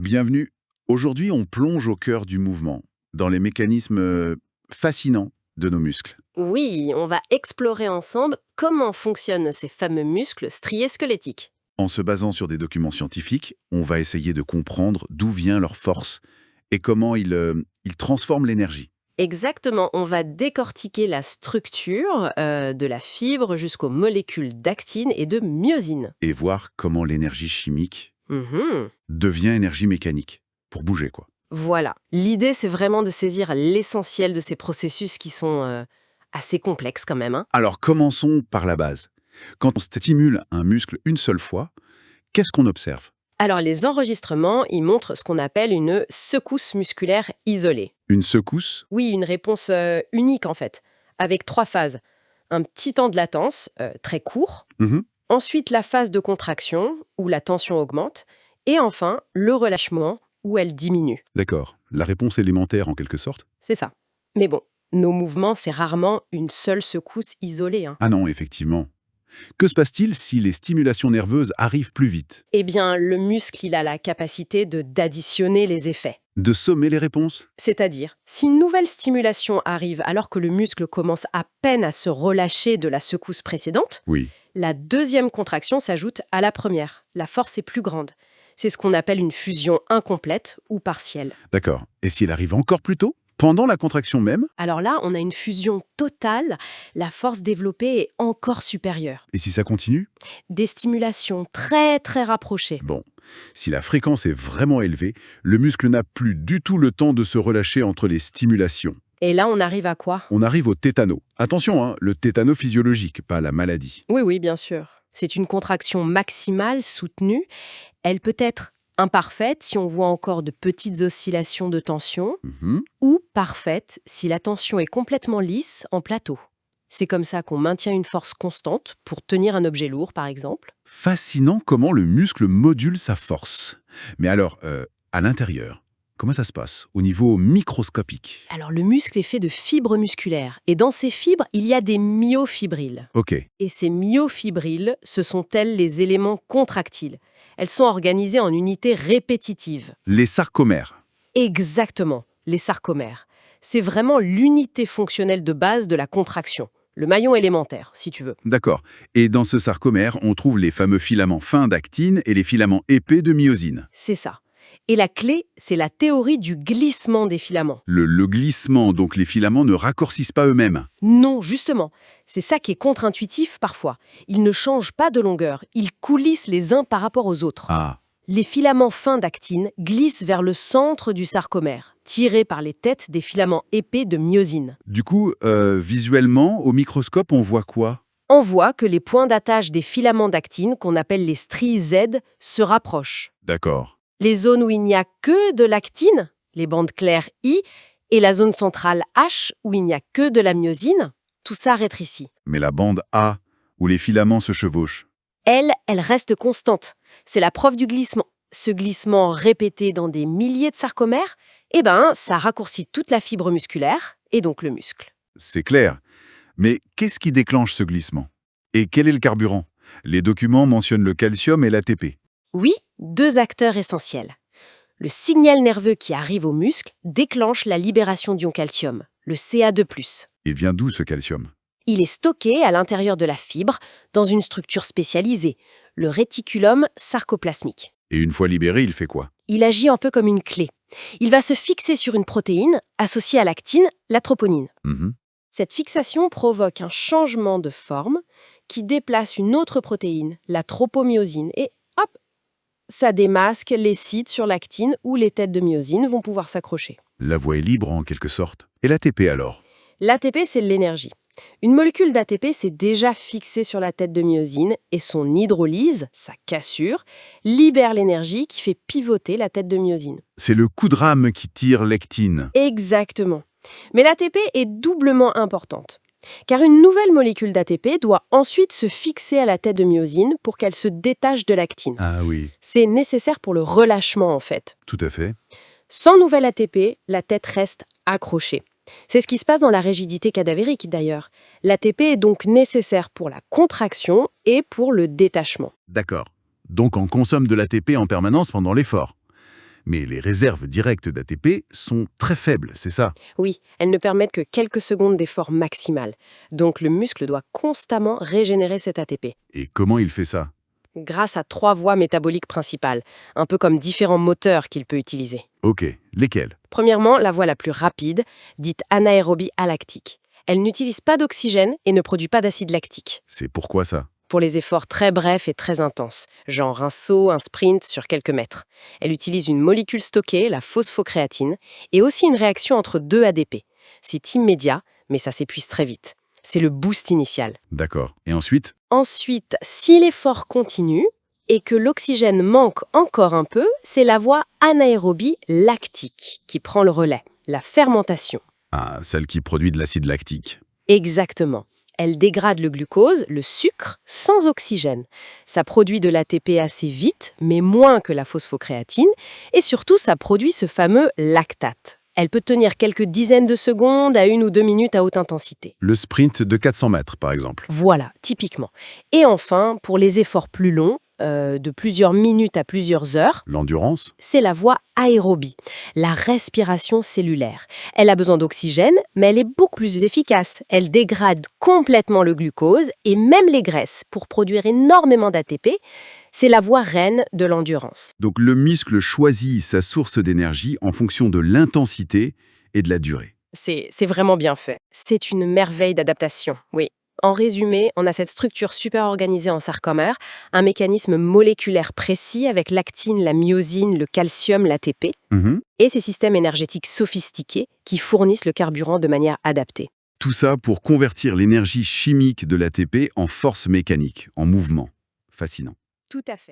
Bienvenue. Aujourd'hui, on plonge au cœur du mouvement, dans les mécanismes fascinants de nos muscles. Oui, on va explorer ensemble comment fonctionnent ces fameux muscles striés squelettiques. En se basant sur des documents scientifiques, on va essayer de comprendre d'où vient leur force et comment ils transforment l'énergie. Exactement, on va décortiquer la structure de la fibre jusqu'aux molécules d'actine et de myosine. Et voir comment l'énergie chimique Mhm. devient énergie mécanique, pour bouger quoi. Voilà, l'idée c'est vraiment de saisir l'essentiel de ces processus qui sont assez complexes quand même, hein. Alors commençons par la base. Quand on stimule un muscle une seule fois, qu'est-ce qu'on observe? Alors les enregistrements, ils montrent ce qu'on appelle une secousse musculaire isolée. Une secousse? Oui, une réponse unique en fait, avec trois phases. Un petit temps de latence, très court, Mhm. ensuite la phase de contraction, où la tension augmente, et enfin le relâchement, où elle diminue. D'accord. La réponse élémentaire en quelque sorte? C'est ça. Mais bon, nos mouvements, c'est rarement une seule secousse isolée, hein. Ah non, effectivement. Que se passe-t-il si les stimulations nerveuses arrivent plus vite? Eh bien, le muscle, il a la capacité d'additionner les effets. De sommer les réponses? C'est-à-dire, si une nouvelle stimulation arrive alors que le muscle commence à peine à se relâcher de la secousse précédente, Oui, la deuxième contraction s'ajoute à la première. La force est plus grande. C'est ce qu'on appelle une fusion incomplète ou partielle. d'accord. Et si elle arrive encore plus tôt? Pendant la contraction même? Alors là, on a une fusion totale, la force développée est encore supérieure. Et si ça continue? Des stimulations très très rapprochées. Bon, si la fréquence est vraiment élevée, le muscle n'a plus du tout le temps de se relâcher entre les stimulations. Et là, on arrive à quoi? On arrive au tétano. Attention, hein, le tétano physiologique, pas la maladie. Oui, oui, bien sûr. C'est une contraction maximale soutenue. Elle peut être imparfaite si on voit encore de petites oscillations de tension, Mhm. ou parfaite si la tension est complètement lisse en plateau. C'est comme ça qu'on maintient une force constante pour tenir un objet lourd, par exemple. Fascinant comment le muscle module sa force. Mais alors, à l'intérieur, comment ça se passe au niveau microscopique? Alors le muscle est fait de fibres musculaires, et dans ces fibres, il y a des myofibrilles. Ok, Et ces myofibrilles, ce sont elles les éléments contractiles. Elles sont organisées en unités répétitives. les sarcomères. Exactement, les sarcomères. C'est vraiment l'unité fonctionnelle de base de la contraction. Le maillon élémentaire, si tu veux. D'accord. Et dans ce sarcomère, on trouve les fameux filaments fins d'actine et les filaments épais de myosine. C'est ça. Et la clé, c'est la théorie du glissement des filaments. Le glissement, donc les filaments ne raccourcissent pas eux-mêmes. Non, justement. C'est ça qui est contre-intuitif parfois. Ils ne changent pas de longueur, ils coulissent les uns par rapport aux autres. Ah, Les filaments fins d'actine glissent vers le centre du sarcomère, tirés par les têtes des filaments épais de myosine. du coup, visuellement, au microscope, on voit quoi? On voit que les points d'attache des filaments d'actine, qu'on appelle les stries Z, se rapprochent. D'accord. Les zones où il n'y a que de l'actine, les bandes claires I, et la zone centrale H, où il n'y a que de la myosine, tout ça rétrécit. Mais la bande A, où les filaments se chevauchent. Elle reste constante. C'est la preuve du glissement. Ce glissement répété dans des milliers de sarcomères, ça raccourcit toute la fibre musculaire, et donc le muscle. C'est clair. Mais qu'est-ce qui déclenche ce glissement? Et quel est le carburant? Les documents mentionnent le calcium et l'ATP. Oui, deux acteurs essentiels. Le signal nerveux qui arrive au muscle déclenche la libération d'ion calcium, le Ca2+. Il vient d'où ce calcium? Il est stocké à l'intérieur de la fibre, dans une structure spécialisée, le réticulum sarcoplasmique. Et une fois libéré, il fait quoi? Il agit un peu comme une clé. Il va se fixer sur une protéine associée à l'actine, la troponine. Mhm. Cette fixation provoque un changement de forme qui déplace une autre protéine, la tropomyosine, et hop, ça démasque les sites sur l'actine où les têtes de myosine vont pouvoir s'accrocher. La voie est libre en quelque sorte. Et l'ATP alors? L'ATP, c'est l'énergie. Une molécule d'ATP s'est déjà fixée sur la tête de myosine et son hydrolyse, sa cassure, libère l'énergie qui fait pivoter la tête de myosine. C'est le coup de rame qui tire l'actine. Exactement. Mais l'ATP est doublement importante. Car une nouvelle molécule d'ATP doit ensuite se fixer à la tête de myosine pour qu'elle se détache de l'actine. Ah oui, C'est nécessaire pour le relâchement en fait. tout à fait. Sans nouvelle ATP, la tête reste accrochée. C'est ce qui se passe dans la rigidité cadavérique d'ailleurs. L'ATP est donc nécessaire pour la contraction et pour le détachement. D'accord. Donc on consomme de l'ATP en permanence pendant l'effort. Mais les réserves directes d'ATP sont très faibles, c'est ça? Oui, elles ne permettent que quelques secondes d'effort maximal. Donc le muscle doit constamment régénérer cet ATP. Et comment il fait ça? Grâce à 3 voies métaboliques principales, un peu comme différents moteurs qu'il peut utiliser. Ok, lesquels? Premièrement, la voie la plus rapide, dite anaérobie alactique. Elle n'utilise pas d'oxygène et ne produit pas d'acide lactique. C'est pourquoi ça? Pour les efforts très brefs et très intenses, genre un saut, un sprint sur quelques mètres. Elle utilise une molécule stockée, la phosphocréatine, et aussi une réaction entre deux ADP. C'est immédiat, mais ça s'épuise très vite. C'est le boost initial. D'accord. Et ensuite? Ensuite, si l'effort continue et que l'oxygène manque encore un peu, c'est la voie anaérobie lactique qui prend le relais, la fermentation. Ah, celle qui produit de l'acide lactique. Exactement. Elle dégrade le glucose, le sucre, sans oxygène. Ça produit de l'ATP assez vite, mais moins que la phosphocréatine, et surtout ça produit ce fameux lactate. Elle peut tenir quelques dizaines de secondes à 1 ou 2 minutes à haute intensité. Le sprint de 400 mètres, par exemple. Voilà, typiquement. Et enfin, pour les efforts plus longs, de plusieurs minutes à plusieurs heures, L'endurance? c'est la voie aérobie, la respiration cellulaire. Elle a besoin d'oxygène, mais elle est beaucoup plus efficace. Elle dégrade complètement le glucose et même les graisses pour produire énormément d'ATP. C'est la voie reine de l'endurance. Donc le muscle choisit sa source d'énergie en fonction de l'intensité et de la durée. C'est vraiment bien fait. C'est une merveille d'adaptation, oui. En résumé, on a cette structure super organisée en sarcomère, un mécanisme moléculaire précis avec l'actine, la myosine, le calcium, l'ATP, et ces systèmes énergétiques sophistiqués qui fournissent le carburant de manière adaptée. Tout ça pour convertir l'énergie chimique de l'ATP en force mécanique, en mouvement. Fascinant. Tout à fait.